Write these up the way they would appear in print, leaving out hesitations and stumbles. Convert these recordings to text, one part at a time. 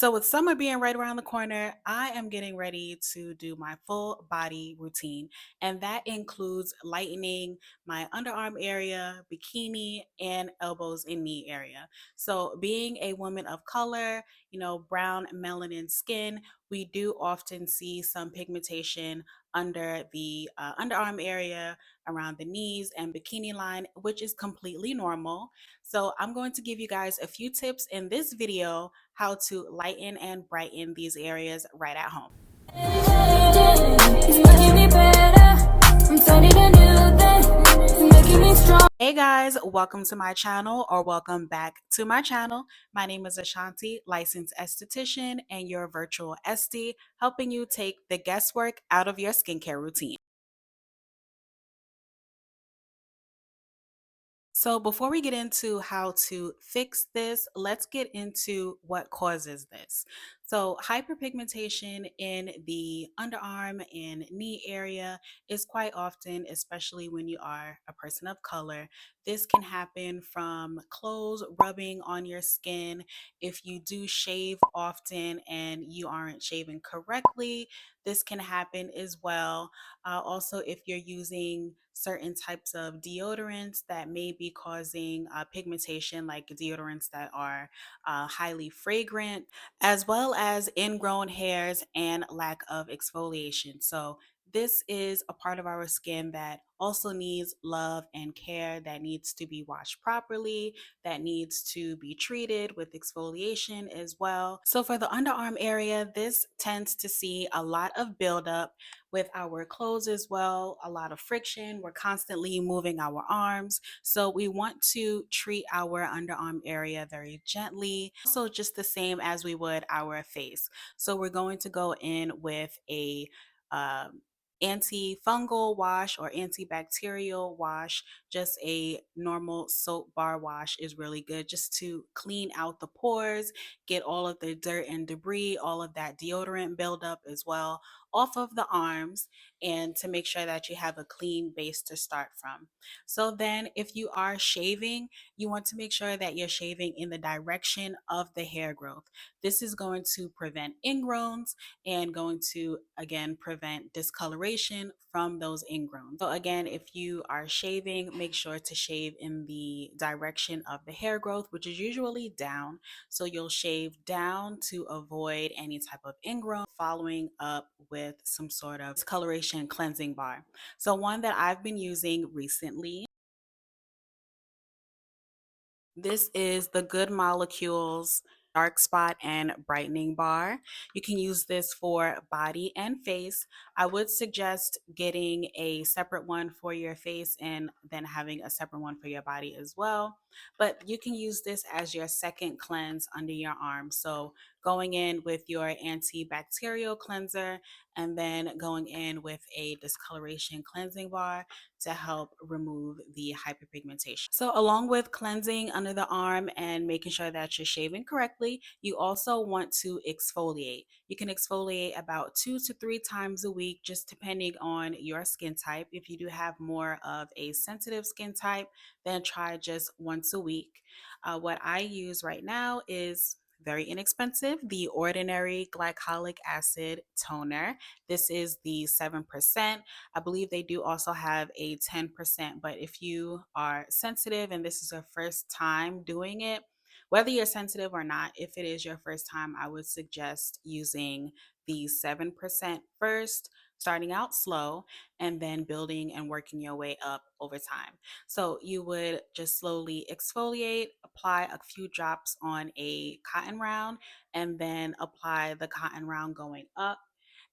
So, with summer being right around the corner, I am getting ready to do my full body routine. And that includes lightening my underarm area, bikini, and elbows and knee area. So, being a woman of color, brown melanin skin, we do often see some pigmentation under the underarm area, around the knees, and bikini line, which is completely normal. So, I'm going to give you guys a few tips in this video how to lighten and brighten these areas right at home. It's making me better. I'm finding a new thing. It's making me strong. Hey guys, welcome to my channel or welcome back to my channel. My name is Ashanti, licensed esthetician and your virtual esty, helping you take the guesswork out of your skincare routine. So before we get into how to fix this, let's get into what causes this. So hyperpigmentation in the underarm and knee area is quite often, especially when you are a person of color. This can happen from clothes rubbing on your skin. If you do shave often and you aren't shaving correctly, this can happen as well. Also, if you're using certain types of deodorants that may be causing pigmentation, like deodorants that are highly fragrant, as well as ingrown hairs and lack of exfoliation. So, this is a part of our skin that also needs love and care, that needs to be washed properly, that needs to be treated with exfoliation as well. So, for the underarm area, this tends to see a lot of buildup with our clothes as well, a lot of friction. We're constantly moving our arms. So we want to treat our underarm area very gently. Also, just the same as we would our face. So we're going to go in with a antifungal wash or antibacterial wash. Just a normal soap bar wash is really good, just to clean out the pores, get all of the dirt and debris, all of that deodorant buildup as well off of the arms, and to make sure that you have a clean base to start from. So then if you are shaving, you want to make sure that you're shaving in the direction of the hair growth. This is going to prevent ingrowns and going to again prevent discoloration from those ingrowns. So again, if you are shaving, make sure to shave in the direction of the hair growth, which is usually down. So you'll shave down to avoid any type of ingrown, following up with some sort of discoloration cleansing bar. So one that I've been using recently, this is the Good Molecules Dark Spot and Brightening Bar. You can use this for body and face. I would suggest getting a separate one for your face and then having a separate one for your body as well. But you can use this as your second cleanse under your arm. So going in with your antibacterial cleanser and then going in with a discoloration cleansing bar to help remove the hyperpigmentation. So along with cleansing under the arm and making sure that you're shaving correctly, you also want to exfoliate. You can exfoliate about 2 to 3 times a week, just depending on your skin type. If you do have more of a sensitive skin type, then try just once a week. What I use right now is very inexpensive, the Ordinary Glycolic Acid Toner. This is the 7%. I believe they do also have a 10%, but if you are sensitive and this is your first time doing it, whether you're sensitive or not, if it is your first time, I would suggest using the 7% first, starting out slow, and then building and working your way up over time. So you would just slowly exfoliate, apply a few drops on a cotton round, and then apply the cotton round going up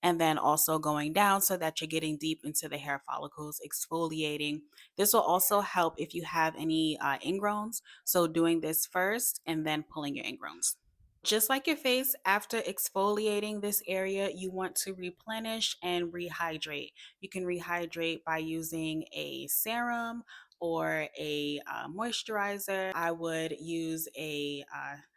and then also going down so that you're getting deep into the hair follicles, exfoliating. This will also help if you have any ingrowns. So doing this first and then pulling your ingrowns. Just like your face, after exfoliating this area, you want to replenish and rehydrate. You can rehydrate by using a serum or a moisturizer. I would use a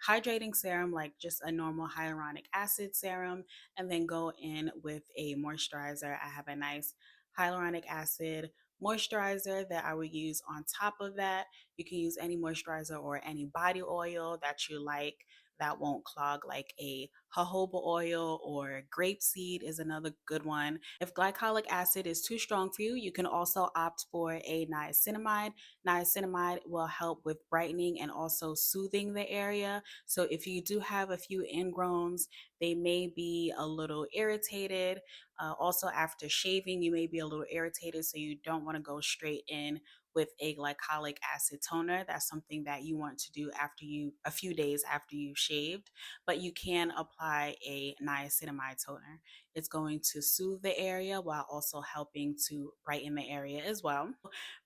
hydrating serum, like just a normal hyaluronic acid serum, and then go in with a moisturizer. I have a nice hyaluronic acid moisturizer that I would use on top of that. You can use any moisturizer or any body oil that you like that won't clog, like a jojoba oil or grapeseed is another good one. If glycolic acid is too strong for you, you can also opt for a niacinamide. Niacinamide will help with brightening and also soothing the area. So if you do have a few ingrowns, they may be a little irritated. Also, after shaving, you may be a little irritated, so you don't want to go straight in with a glycolic acid toner. That's something that you want to do after a few days after you've shaved, but you can apply a niacinamide toner. It's going to soothe the area while also helping to brighten the area as well.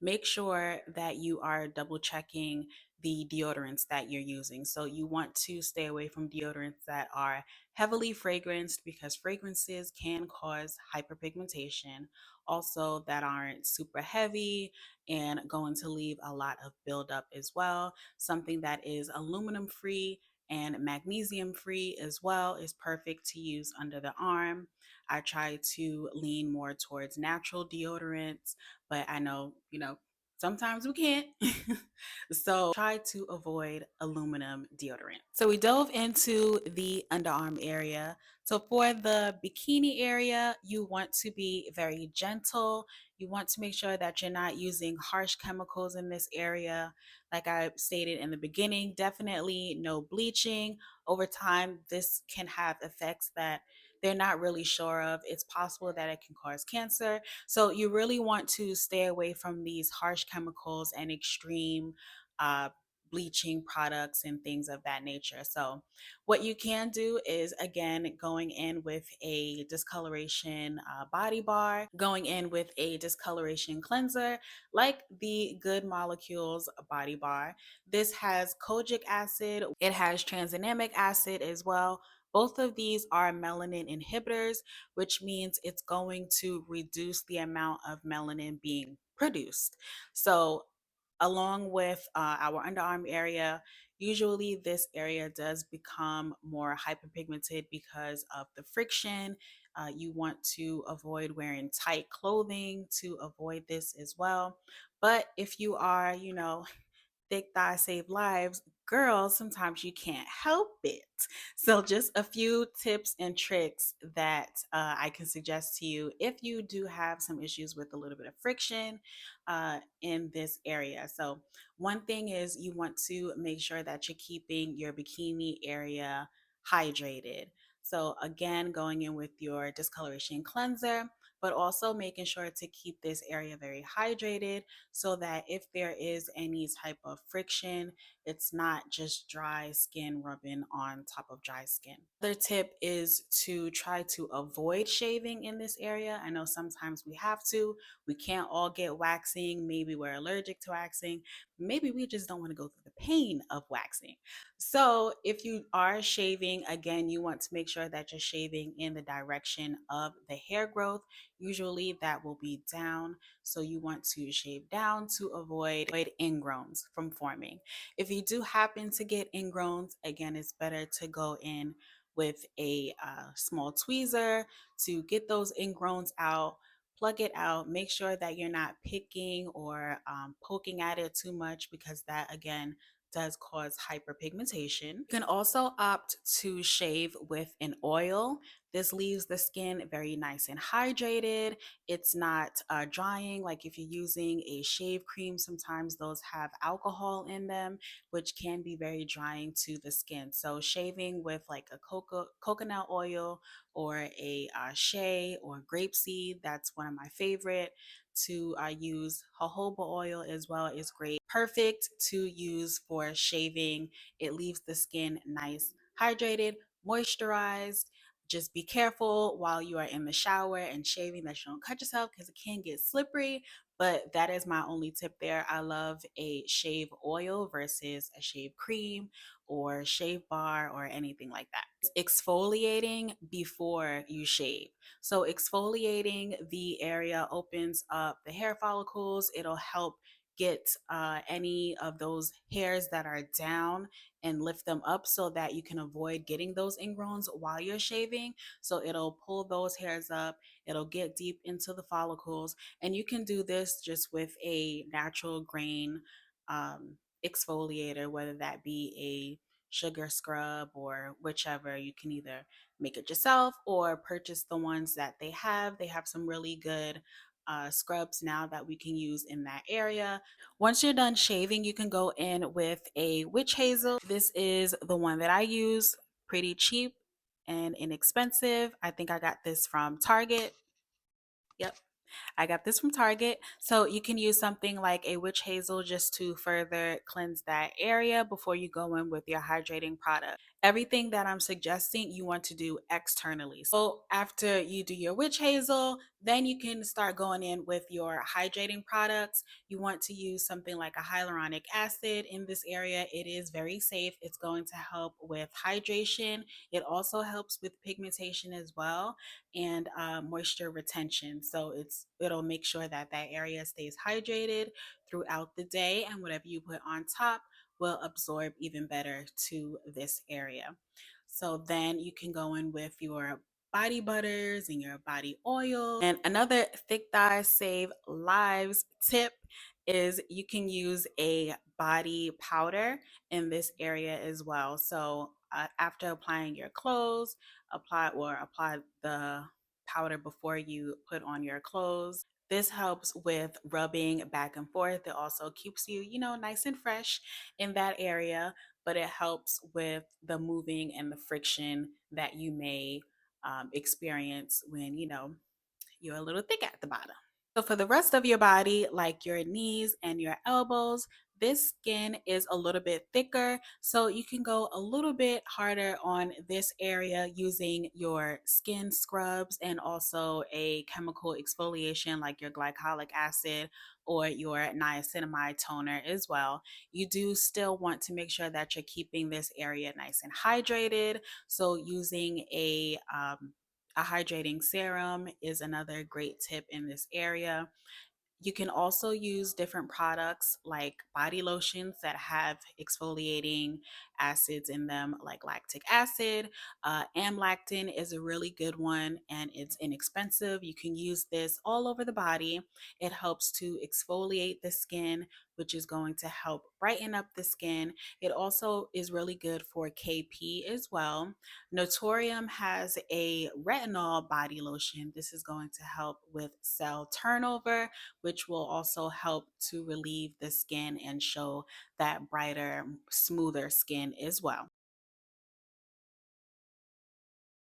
Make sure that you are double checking the deodorants that you're using. So you want to stay away from deodorants that are heavily fragranced because fragrances can cause hyperpigmentation. Also, that aren't super heavy and going to leave a lot of buildup as well. Something that is aluminum free and magnesium free as well is perfect to use under the arm. I try to lean more towards natural deodorants, but I know, sometimes we can't. So try to avoid aluminum deodorant. So we dove into the underarm area. So for the bikini area, you want to be very gentle. You want to make sure that you're not using harsh chemicals in this area. Like I stated in the beginning, definitely no bleaching. Over time, this can have effects that they're not really sure of. It's possible that it can cause cancer. So you really want to stay away from these harsh chemicals and extreme uh, bleaching products and things of that nature. So what you can do is, again, going in with a discoloration body bar, going in with a discoloration cleanser like the Good Molecules body bar. This has kojic acid, it has tranexamic acid as well. Both of these are melanin inhibitors, which means it's going to reduce the amount of melanin being produced. So along with our underarm area, usually this area does become more hyperpigmented because of the friction. You want to avoid wearing tight clothing to avoid this as well. But if you are, thick thighs save lives, girls, sometimes you can't help it. So, just a few tips and tricks that I can suggest to you if you do have some issues with a little bit of friction in this area. So, one thing is you want to make sure that you're keeping your bikini area hydrated. So, again, going in with your discoloration cleanser, but also making sure to keep this area very hydrated so that if there is any type of friction, it's not just dry skin rubbing on top of dry skin. Another tip is to try to avoid shaving in this area. I know sometimes we have to. We can't all get waxing. Maybe we're allergic to waxing. Maybe we just don't want to go through the pain of waxing. So, if you are shaving, again, you want to make sure that you're shaving in the direction of the hair growth. Usually that will be down. So you want to shave down to avoid ingrowns from forming. If you do happen to get ingrowns, again, it's better to go in with a small tweezer to get those ingrowns out, plug it out, make sure that you're not picking or poking at it too much because that, again, does cause hyperpigmentation. You can also opt to shave with an oil. This leaves the skin very nice and hydrated. It's not drying. Like if you're using a shave cream, sometimes those have alcohol in them, which can be very drying to the skin. So shaving with like a coconut oil or a shea or grapeseed, that's one of my favorite. To use jojoba oil as well is great. Perfect to use for shaving. It leaves the skin nice, hydrated, moisturized. Just be careful while you are in the shower and shaving that you don't cut yourself because it can get slippery. But that is my only tip there. I love a shave oil versus a shave cream or shave bar or anything like that. Exfoliating before you shave. So, exfoliating the area opens up the hair follicles. It'll help get any of those hairs that are down and lift them up so that you can avoid getting those ingrowns while you're shaving. So it'll pull those hairs up, it'll get deep into the follicles, and you can do this just with a natural grain exfoliator, whether that be a sugar scrub or whichever. You can either make it yourself or purchase the ones that they have. They have some really good scrubs now that we can use in that area. Once you're done shaving, you can go in with a witch hazel. This is the one that I use, pretty cheap and inexpensive. I think I got this from Target. Yep. I got this from Target. So you can use something like a witch hazel just to further cleanse that area before you go in with your hydrating product. Everything that I'm suggesting you want to do externally. So after you do your witch hazel, then you can start going in with your hydrating products. You want to use something like a hyaluronic acid in this area. It is very safe. It's going to help with hydration. It also helps with pigmentation as well and moisture retention. So it'll make sure that that area stays hydrated throughout the day, and whatever you put on top will absorb even better to this area. So then you can go in with your body butters and your body oil. And another thick dye save lives tip is you can use a body powder in this area as well. So after applying your clothes, apply the powder before you put on your clothes. This helps with rubbing back and forth. It also keeps you, nice and fresh in that area, but it helps with the moving and the friction that you may experience when, you're a little thick at the bottom. So for the rest of your body, like your knees and your elbows, this skin is a little bit thicker, so you can go a little bit harder on this area using your skin scrubs and also a chemical exfoliation like your glycolic acid or your niacinamide toner as well. You do still want to make sure that you're keeping this area nice and hydrated, so using a hydrating serum is another great tip in this area. You can also use different products like body lotions that have exfoliating acids in them, like lactic acid. Amlactin is a really good one and it's inexpensive. You can use this all over the body. It helps to exfoliate the skin, which is going to help brighten up the skin. It also is really good for KP as well. Notorium has a retinol body lotion. This is going to help with cell turnover, which will also help to relieve the skin and show that brighter, smoother skin as well.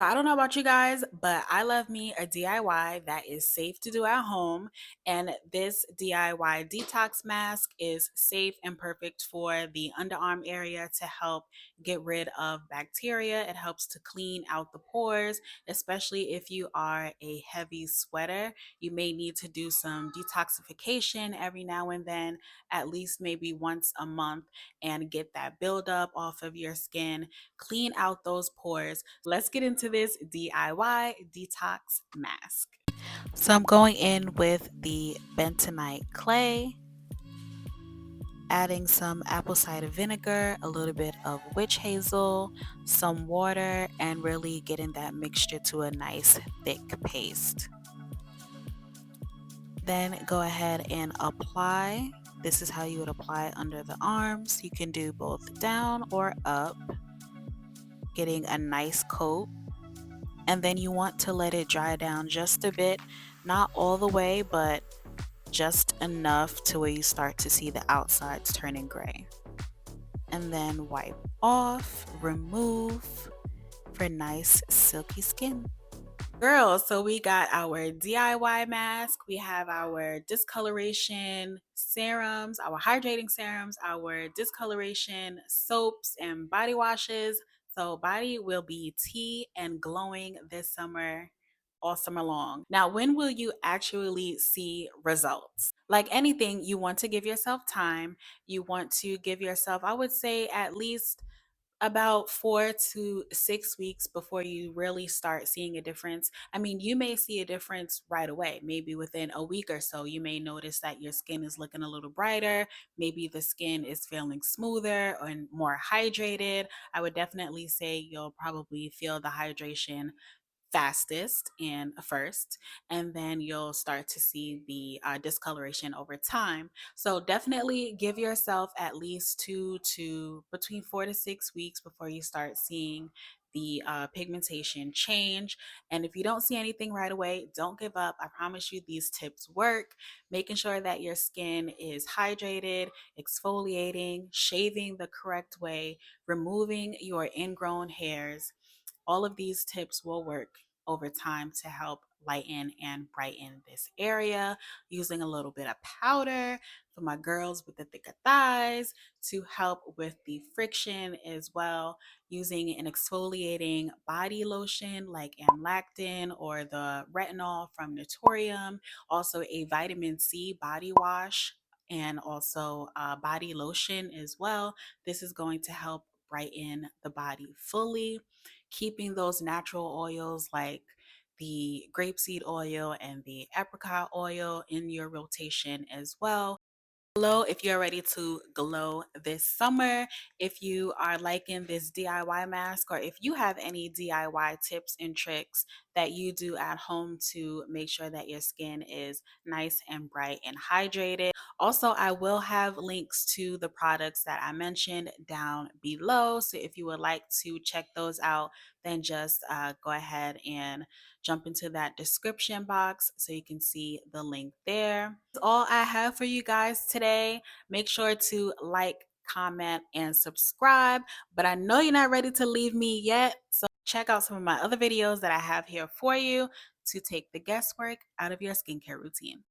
I don't know about you guys, but I love me a DIY that is safe to do at home. And this DIY detox mask is safe and perfect for the underarm area to help get rid of bacteria. It helps to clean out the pores, especially if you are a heavy sweater. You may need to do some detoxification every now and then, at least maybe once a month, and get that buildup off of your skin, clean out those pores. Let's get into this DIY detox mask. So I'm going in with the Bentonite Clay, adding some apple cider vinegar, a little bit of witch hazel, some water, and really getting that mixture to a nice thick paste. Then go ahead and apply. This is how you would apply under the arms. You can do both down or up, getting a nice coat. And then you want to let it dry down just a bit, not all the way, but just enough to where you start to see the outsides turning gray. And then wipe off, remove for nice silky skin. Girls, so we got our DIY mask, we have our discoloration serums, our hydrating serums, our discoloration soaps and body washes. So body will be tea and glowing this summer, all summer long. Now, when will you actually see results? Like anything, you want to give yourself time. You want to give yourself, I would say, at least about 4 to 6 weeks before you really start seeing a difference. I mean, you may see a difference right away, maybe within a week or so. You may notice that your skin is looking a little brighter. Maybe the skin is feeling smoother and more hydrated. I would definitely say you'll probably feel the hydration fastest and first, and then you'll start to see the discoloration over time. So definitely give yourself at least 4 to 6 weeks before you start seeing the pigmentation change. And if you don't see anything right away, don't give up. I promise you these tips work. Making sure that your skin is hydrated, exfoliating, shaving the correct way, removing your ingrown hairs, all of these tips will work over time to help lighten and brighten this area, using a little bit of powder for my girls with the thicker thighs to help with the friction as well, using an exfoliating body lotion like amlactin or the retinol from Naturium, also a vitamin C body wash, and also body lotion as well. This is going to help brighten the body fully, keeping those natural oils like the grapeseed oil and the apricot oil in your rotation as well. Glow if you're ready to glow this summer. If you are liking this DIY mask, or if you have any DIY tips and tricks that you do at home to make sure that your skin is nice and bright and hydrated. Also, I will have links to the products that I mentioned down below. So if you would like to check those out, then just go ahead and jump into that description box so you can see the link there. That's all I have for you guys today. Make sure to like, comment, and subscribe. But I know you're not ready to leave me yet, so check out some of my other videos that I have here for you to take the guesswork out of your skincare routine.